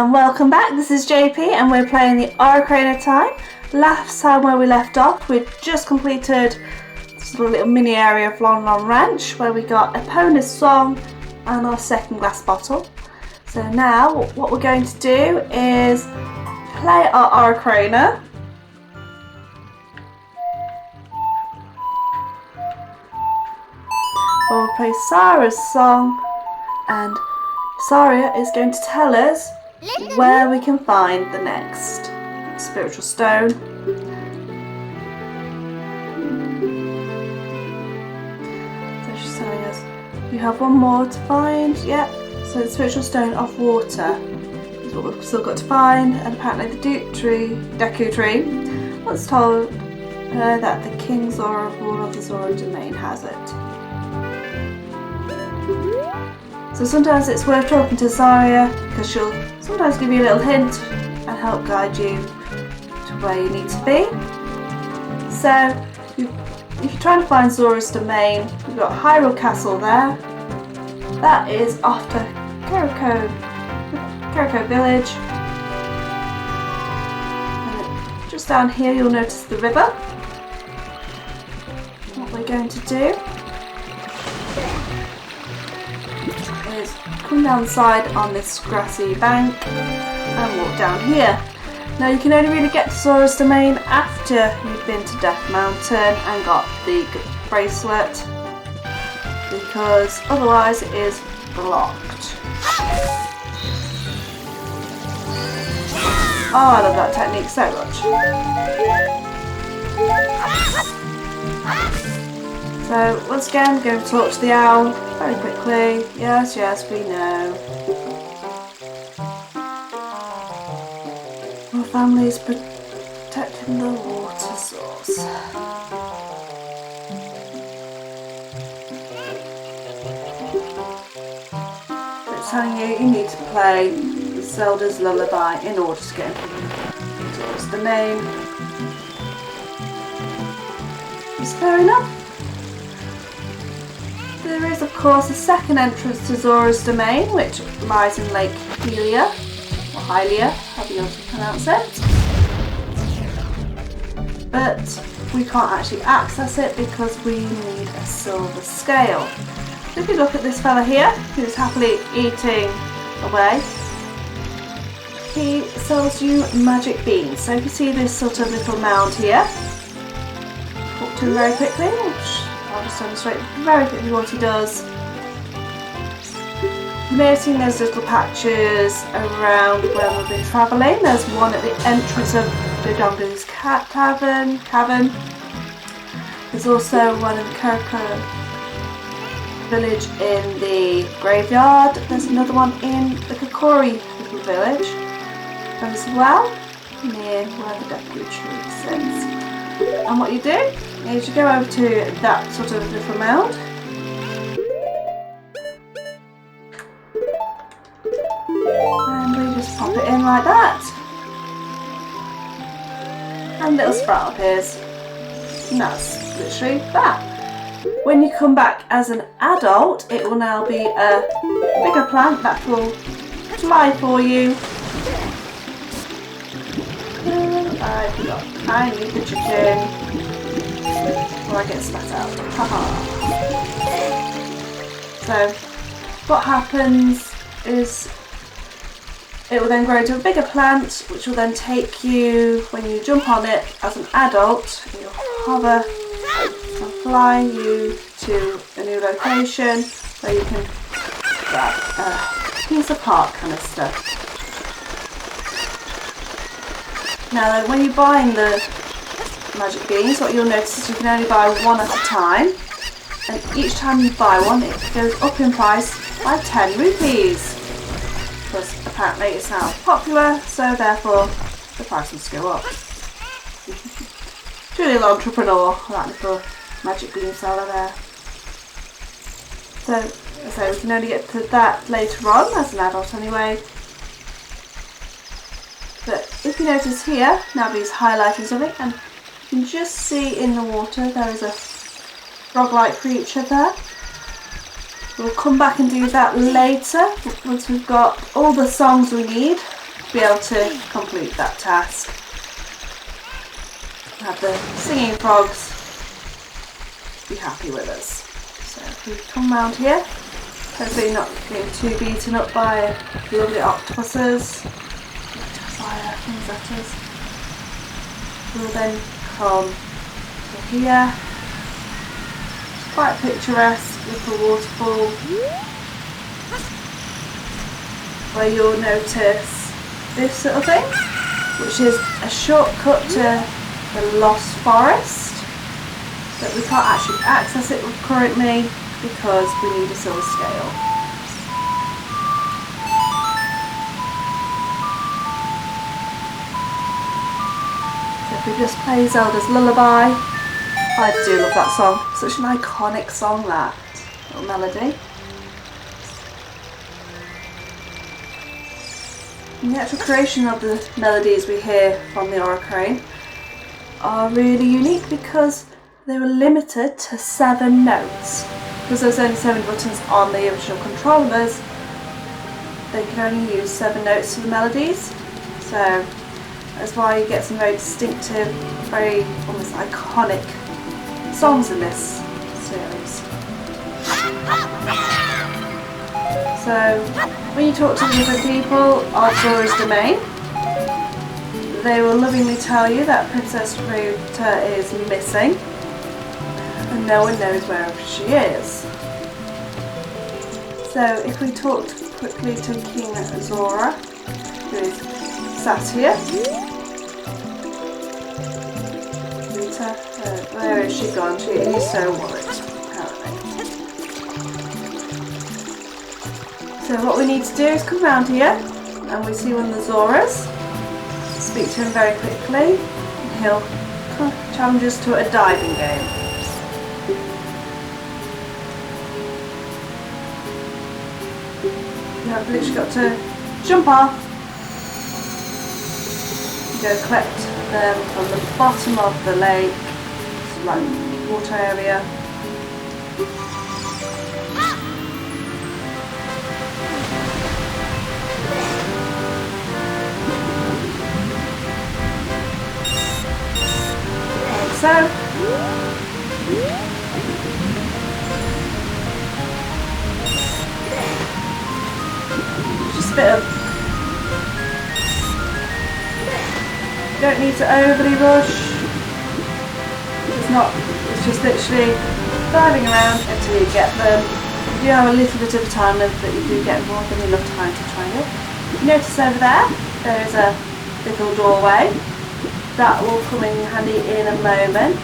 And welcome back, this is JP and we're playing the Ocarina of Time. Last time where we left off, we'd just completed this little mini area of Lon Lon Ranch where we got Epona's song and our second glass bottle. So now what we're going to do is play our Ocarina. We'll play Sara's song and Saria is going to tell us where we can find the next spiritual stone. So she's telling us we have one more to find. Yep. So the spiritual stone of water is what we've still got to find, and apparently the Deku tree once told her that the King Zora of all of the Zora domain has it. So sometimes it's worth talking to Saria because she'll sometimes give you a little hint and help guide you to where you need to be. So if you're trying to find Zora's domain, we've got Hyrule Castle there. That is after Scarecrow village. And just down here you'll notice the river. What we're going to do is come down the side on this grassy bank and walk down here. Now you can only really get to Zora's domain after you've been to Death Mountain and got the bracelet, because otherwise it is blocked. Oh, I love that technique so much. So once again, we're going to talk to the owl very quickly. Yes, we know. Our family is protecting the water source. It's telling you need to play Zelda's Lullaby in order to get towards the name. Is fair enough. There is of course a second entrance to Zora's domain, which lies in Lake Hylia, or Hylia, however you want to pronounce it. But we can't actually access it because we need a Sliver Scale. So if you look at this fella here, who's happily eating away, he sells you magic beans. So if you see this sort of little mound here, walk to him very quickly, which I'll just demonstrate very quickly what he does. You may have seen those little patches around where we've been travelling. There's one at the entrance of Dodongo's cavern. There's also one in the Scarecrow village in the graveyard. There's another one in the Kokori little village as well, near where the Deku tree sits. And what you do is you go over to that sort of little mound. And we just pop it in like that. And a little sprout appears. And that's literally that. When you come back as an adult, it will now be a bigger plant that will fly for you. I need the chicken. Or I get spat out. Haha. So what happens is it will then grow into a bigger plant, which will then take you, when you jump on it as an adult, you'll hover and fly you to a new location where you can grab a piece of park kind of stuff. Now when you're buying the magic beans, what you'll notice is you can only buy one at a time, and each time you buy one it goes up in price by 10 rupees. Because apparently it's now popular, so therefore the price must go up. Truly an entrepreneur, that little magic bean seller there. So we can only get to that later on as an adult anyway. But if you notice here, now these highlighting something, and you can just see in the water there is a frog-like creature there. We'll come back and do that later once we've got all the songs we need to be able to complete that task. Have the singing frogs be happy with us. So if we come round here, hopefully not getting too beaten up by lovely octopuses, fire things that is. We'll then come to here. Quite picturesque little waterfall where you'll notice this little thing, which is a shortcut to the Lost Forest, but we can't actually access it currently because we need a Silver Scale. So if we just play Zelda's Lullaby, I do love that song, such an iconic song, that little melody. And the actual creation of the melodies we hear from the Ocarina are really unique because they were limited to 7 notes. Because there's only 7 buttons on the original controllers, they can only use 7 notes to the melodies. So that's why you get some very distinctive, very almost iconic songs in this series. So when you talk to different people of Zora's domain, they will lovingly tell you that Princess Ruta is missing and no one knows where she is. So if we talk quickly to King Zora, who is sat here. Rita, where is she gone? He's so worried, apparently. So what we need to do is come round here and we see one of the Zoras. Speak to him very quickly and he'll challenge us to a diving game. You have literally got to jump off, go collect them from the bottom of the lake, it's like water area. So, just a bit of, you don't need to overly rush, it's just literally diving around until you get them. You have a little bit of time left, but you do get more than enough time to try it. You notice over there is a little doorway. That will come in handy in a moment.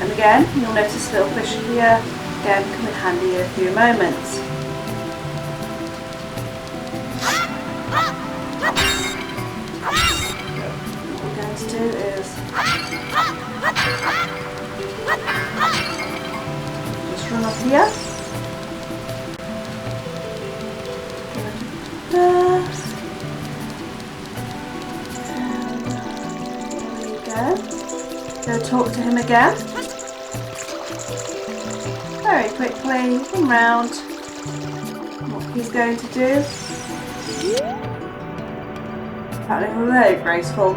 And again, you'll notice little fish here, again come in handy in a few moments. What we're going to do is just run up here. Go talk to him again. Very quickly, come round. What he's going to do. Apparently very graceful.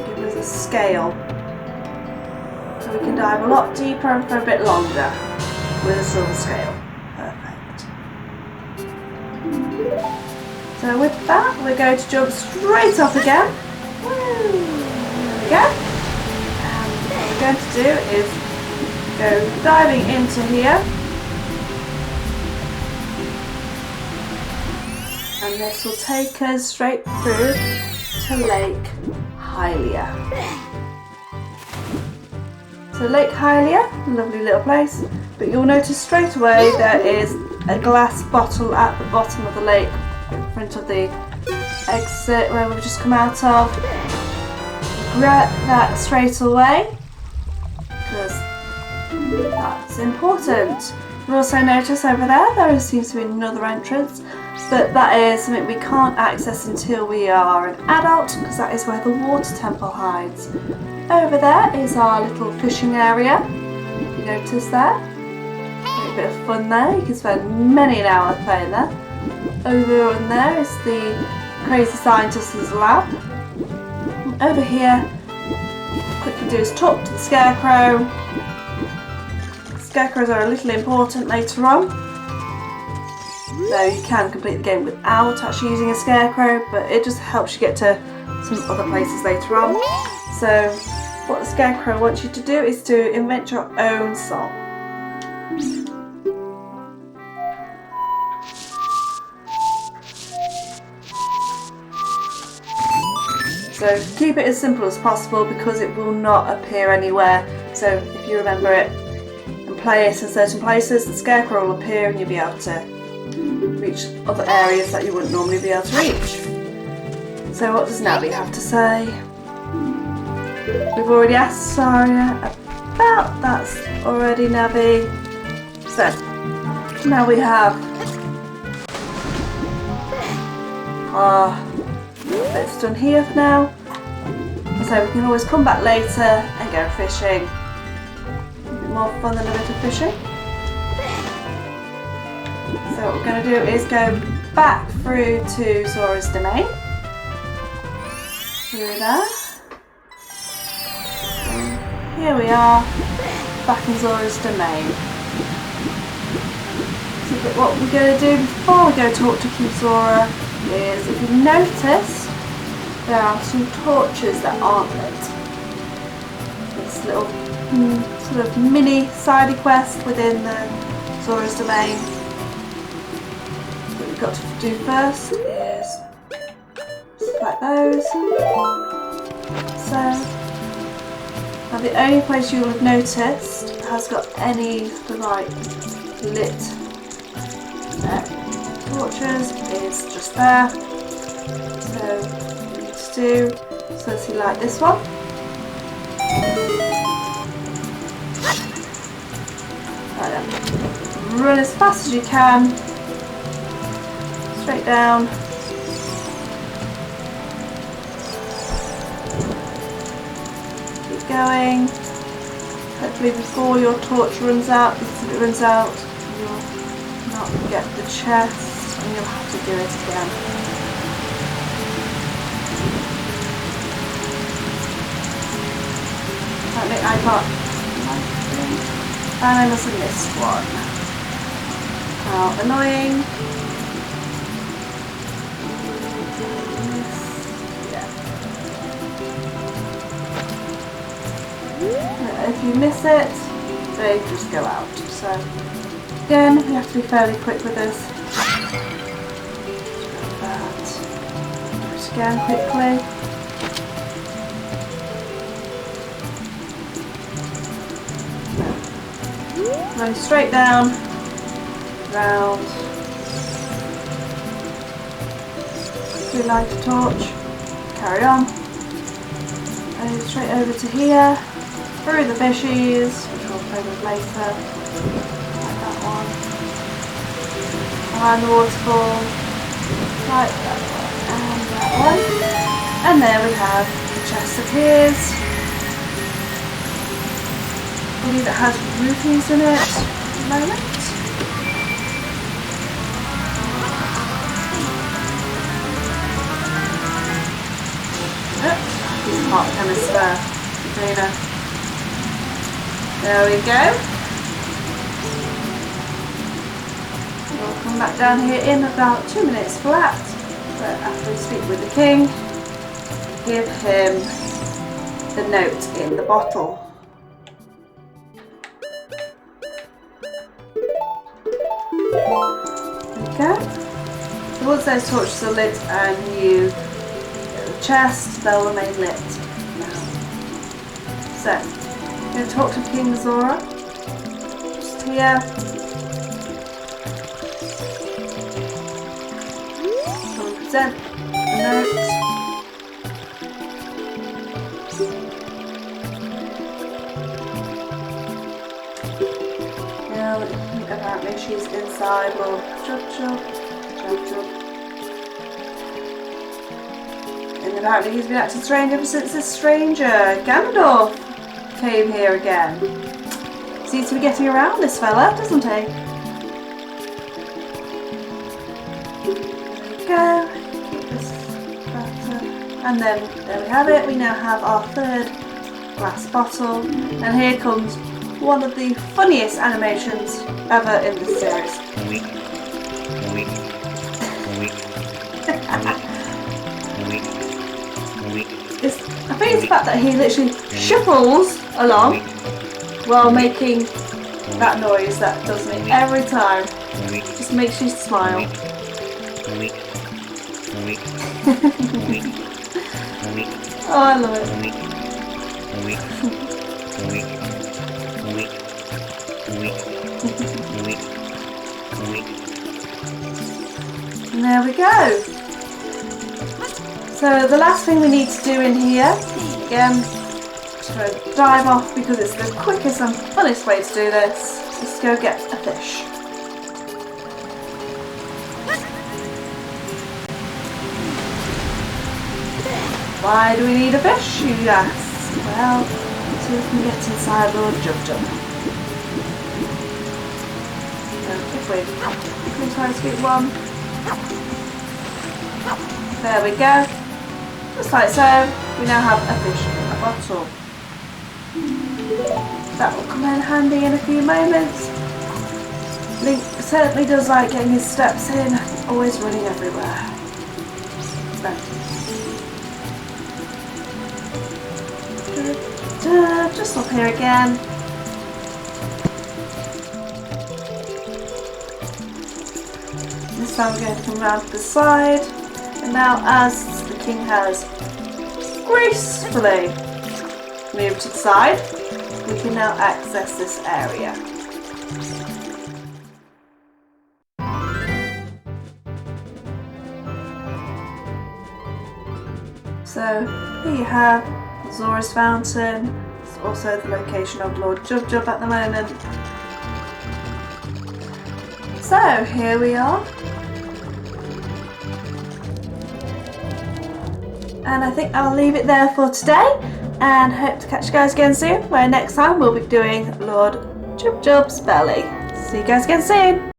Give us a scale. So we can dive a lot deeper and for a bit longer with a silver scale. Perfect. So with that, we're going to jump straight up again. There we go. What we're going to do is go diving into here, and this will take us straight through to Lake Hylia. So Lake Hylia, lovely little place, but you'll notice straight away there is a glass bottle at the bottom of the lake in front of the exit where we've just come out of. Grab that straight away because that's important. You'll also notice over there seems to be another entrance, but that is something we can't access until we are an adult because that is where the water temple hides. Over there is our little fishing area. You notice there? A bit of fun there. You can spend many an hour playing there. Over on there is the crazy scientist's lab. Over here, quickly do is talk to the Scarecrow. Scarecrows are a little important later on, though you can complete the game without actually using a Scarecrow, but it just helps you get to some other places later on. So what the Scarecrow wants you to do is to invent your own song. So keep it as simple as possible because it will not appear anywhere. So if you remember it and play it in certain places, the Scarecrow will appear and you'll be able to reach other areas that you wouldn't normally be able to reach. So what does Navi have to say? We've already asked Saria about that already, Navi. So now we have our bits done here for now. So we can always come back later and go fishing. A bit more fun than a bit of fishing. So what we're going to do is go back through to Zora's domain. Through there. And here we are, back in Zora's domain. So what we're going to do before we go talk to King Zora is, if you notice, there are some torches that aren't lit. This little sort of mini side quest within the Zora's domain. What we've got to do first is select those. So now the only place you'll have noticed has got any like lit torches is just there. So do, so let's see, like this one. Right then. Run as fast as you can. Straight down. Keep going. Hopefully before your torch runs out, because if it runs out, you'll not get the chest and you'll have to do it again. I got and I must have missed one. How annoying. Yeah. If you miss it, they just go out. So again, you have to be fairly quick with this. Do it again quickly. Run straight down, round, light a torch, carry on, and straight over to here, through the fishies, which we'll play with later, like that one, behind the waterfall, like that one, and that one, and there we have the chest appears. I believe it has rupees in it at the moment. He's hot chemist container. There we go. We'll come back down here in about 2 minutes flat. But after we speak with the king, give him the note in the bottle. Go. So once those torches are lit and you get the chest, they'll remain lit now. So, I'm going to talk to King Zora. Just here. Come and present the note. Apparently she's inside. Well, chug. And apparently he's been acting strange ever since this stranger, Ganondorf, came here again. Seems to be getting around this fella, doesn't he? There we go. Keep this And then there we have it. We now have our third glass bottle. And here comes one of the funniest animations ever in this series. I think it's the fact that he literally shuffles along while making that noise that does me every time. Just makes you smile. Oh, I love it. And there we go. So the last thing we need to do in here, again, just going to dive off because it's the quickest and funnest way to do this, is to go get a fish. Why do we need a fish, you ask? Well, so we can get inside Lord Jub. So if we try to sweet one. There we go. Just like so, we now have a fish in a bottle. That will come in handy in a few moments. Link certainly does like getting his steps in, always running everywhere. Just up here again. This time we're going to come round to the side. And now as the king has gracefully moved to the side, we can now access this area. So here you have Zora's Fountain. It's also the location of Lord Jub at the moment. So here we are. And I think I'll leave it there for today and hope to catch you guys again soon, where next time we'll be doing Lord Jub's belly. See you guys again soon.